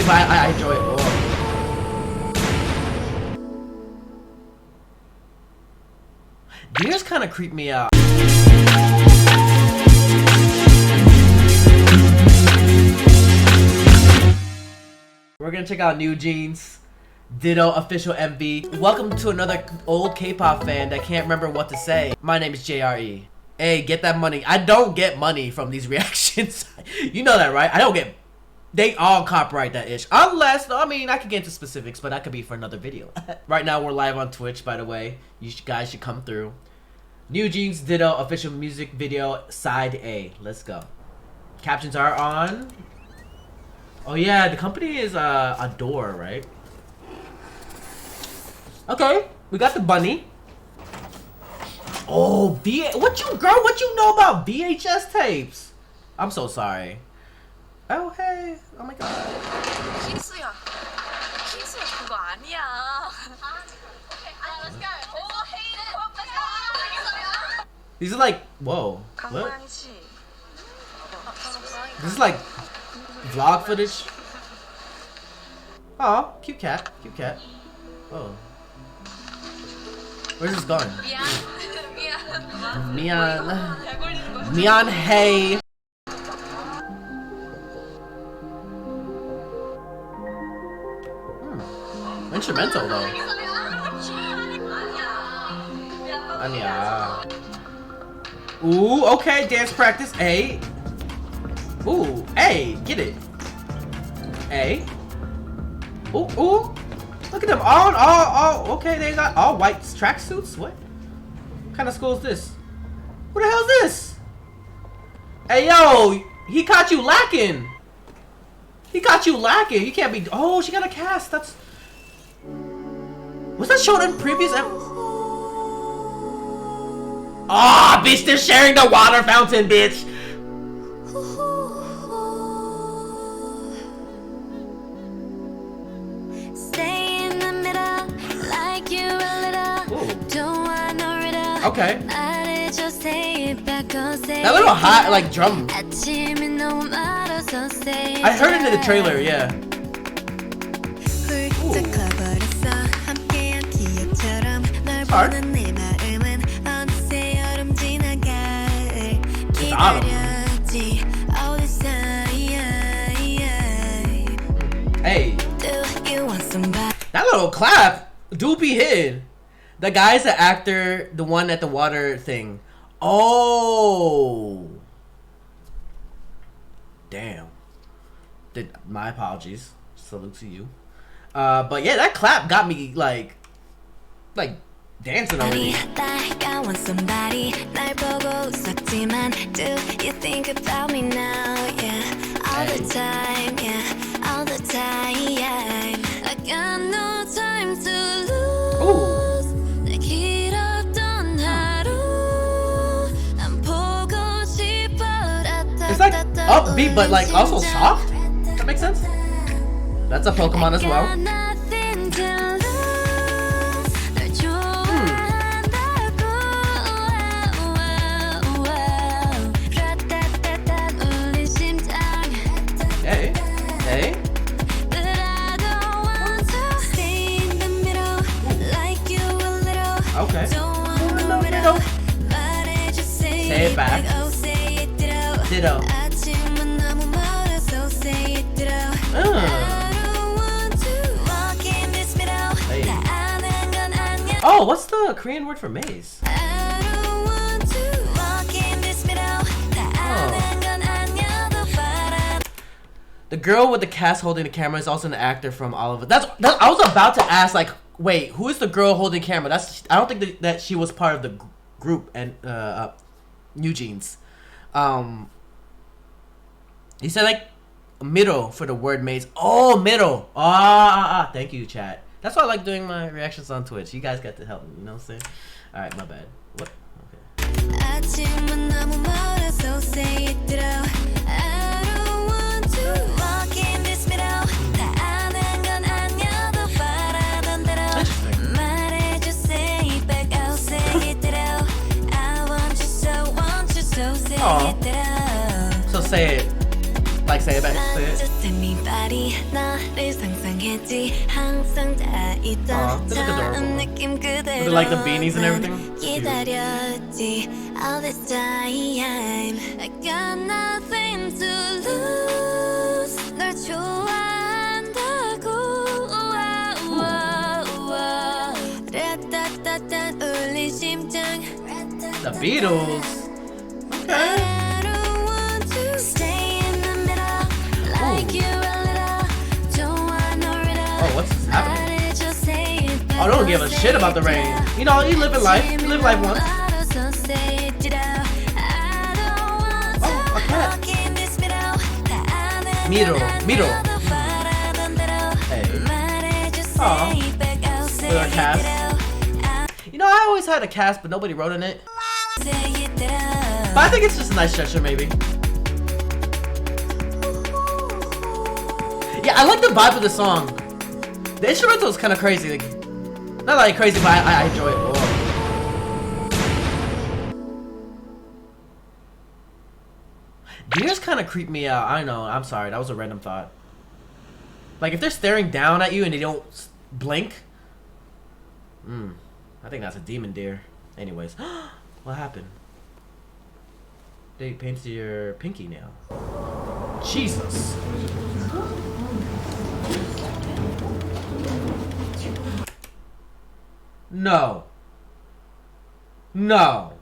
but I enjoy it. Oh. Deers kind of creep me out. We're gonna check out NewJeans, Ditto official MV. Welcome to another old K-pop fan that can't remember what to say. My name is JRE. Hey, get that money. I don't get money from these reactions. You know that, right? I don't get. They all copyright that ish. Unless, I mean, I could get into specifics, but that could be for another video. Right now, we're live on Twitch, by the way. You guys should come through. NewJeans Ditto official music video side A. Let's go. Captions are on. Oh yeah, the company is Adore, right? Okay, we got the bunny. Oh, what you know about VHS tapes? I'm so sorry. Oh hey, oh my god. 희수야, 희수야 그거 아니야. Let's go. Oh, hey, let's go. These are like, whoa. What? This is like vlog footage. Oh, cute cat, cute cat. Whoa. Where's this going? Mian, hey. Instrumental though. Anya. Ooh, okay, dance practice. A. Ooh, A, get it. A. Ooh, ooh. Look at them, all, okay, they got all white tracksuits. What kind of school is this? Who the hell is this? Hey, yo, he caught you lacking. He caught you lacking. You can't be. Oh, she got a cast. That's. Was that shown in previous? Ah, oh, bitch, they're sharing the water fountain, bitch. Okay. That little hot, like, drum. I heard it in the trailer, yeah. Hard. It's autumn. Hey. That little clap do be hit. The guy's the actor, the one at the water thing. Oh. Damn. My apologies. Salute to you. But yeah, that clap got me like dancing already. I want somebody. Do you think about me now? Yeah. All the time, yeah. All the time. I got no time to lose. Ooh. It's like upbeat, but like also soft. That makes sense. That's a Pokemon as well. Hey, hey. Okay. Say it back. Ditto. Hey. Oh, what's the Korean word for maze? Oh. The girl with the cast holding the camera is also an actor from all of it. That's I was about to ask, like, wait, who is the girl holding the camera? I don't think that she was part of the group and NewJeans. He said like middle for the word maze. Oh, middle. Thank you, chat. That's why I like doing my reactions on Twitch. You guys got to help me, you know what I'm saying? Alright, my bad. What? Interesting. Oh. So say it. Like say it back. Say it. 말이 너를 상상했지 항상 다 있던 this is adorable. 처음 느낌 그대로 With, like, the beanies and everything? 기다렸지 all this time I got nothing to lose 널 좋아한다고 라따따따 울린 심장 The Beatles. I don't want to stay in the middle like you a little don't want no riddle Oh, what's happening? I did just say it Oh, don't give a shit about the rain. You know, you live in life. You live life once. Oh, a cat. Miro. Hey. Aw. With our cast. You know, I always had a cast, but nobody wrote in it. But I think it's just a nice gesture, maybe. Yeah, I like the vibe of the song. The instrumental is kind of crazy. Like, not like crazy, but I enjoy it. Oh. Deers kind of creep me out. I know. I'm sorry. That was a random thought. Like, if they're staring down at you and they don't blink. I think that's a demon deer. Anyways. What happened? They painted your pinky nail. Jesus. No. No.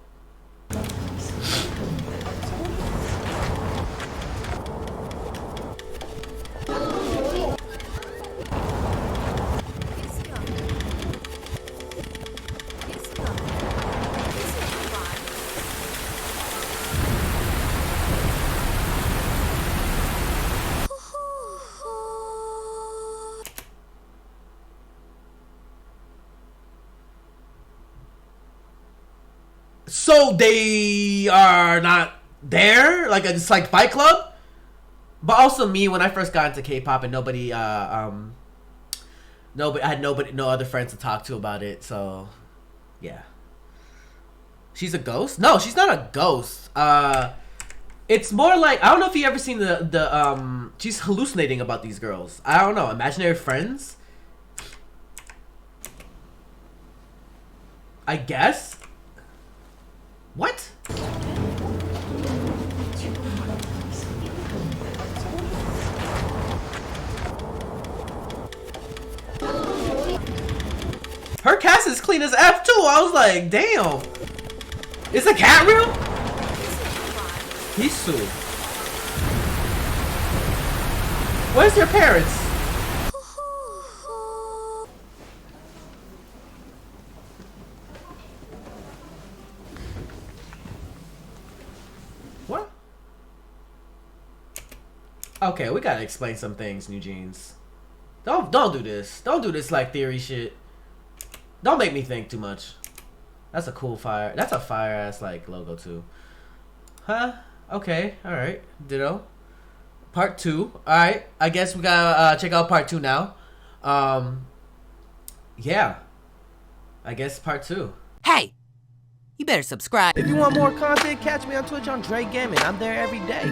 So they are not there? Like, it's like Fight Club? But also me, when I first got into K-pop and nobody, I had no other friends to talk to about it, so, yeah. She's a ghost? No, she's not a ghost. It's more like, I don't know if you ever seen she's hallucinating about these girls. I don't know, imaginary friends? I guess? What? Her cast is clean as F too. I was like, damn. Is the cat real? Hisu. Where's your parents? What? Okay, we gotta explain some things, NewJeans. Don't do this. Don't do this like theory shit. Don't make me think too much. That's a cool fire. That's a fire ass like logo too. Huh? Okay. All right. Ditto. Part 2. All right. I guess we gotta check out part 2 now. Yeah. I guess part 2. Hey, you better subscribe. If you want more content, catch me on Twitch on JREAMERS. I'm there every day.